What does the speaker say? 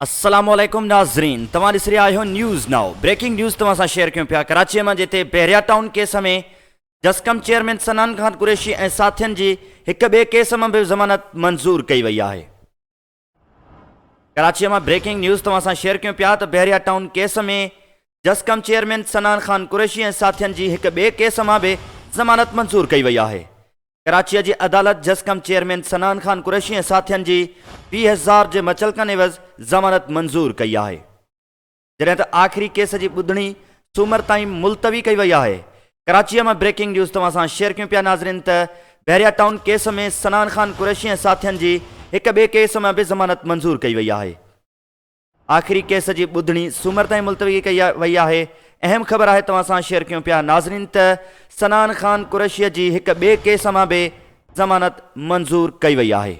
अस्सलामुअलैकुम नाज़रीन, तव्हां ॾिसी रहिया आहियो न्यूज़ नाउ। ब्रेकिंग न्यूज़ तव्हां सां शेयर कयूं पिया। कराची में जिते बहरिया टाउन केस में जस्कम चेयरमैन सनान खान कुरैशी ऐं साथियुनि जी हिक ॿिए केस में बि ज़मानत मंज़ूर कई वई आहे। कराची में ब्रेकिंग न्यूज़ तव्हां सां शेयर कयूं पिया त बहरिया टाउन केस में जस्कम चेयरमैन सनान खान कुरैशी ऐं साथियुनि जी हिक ॿिए केस में बि ज़मानत मंज़ूर कई वई आहे। कराची की अदालत जस्कम चेयरमैन सनान खान कुरैशी ऐं साथियुनि जी 20,000 जे मचलकन एवज़ ज़मानत मंज़ूर कई आहे, जॾहिं त आख़िरी केस की ॿुधणी सूमर ताईं मुलतवी कई वई आहे। कराची में ब्रेकिंग न्यूज़ तव्हां सां शेयर कयूं पिया नाज़रीन त बहरिया टाउन केस में सनान खान कुरैशी ऐं साथियुनि जी हिक ॿिए केस में भी ज़मानत मंज़ूर कई वई आहे। आख़िरी केस की ॿुधणी सूमर ताईं मुलतवी कई वई आहे। अहम ख़बर है तव्हां सां शेयर कयूं पिया नाज़रीन त सनान खान कुरैशीअ जी हिक ॿिए केस में भी ज़मानत मंज़ूर कई वई आहे।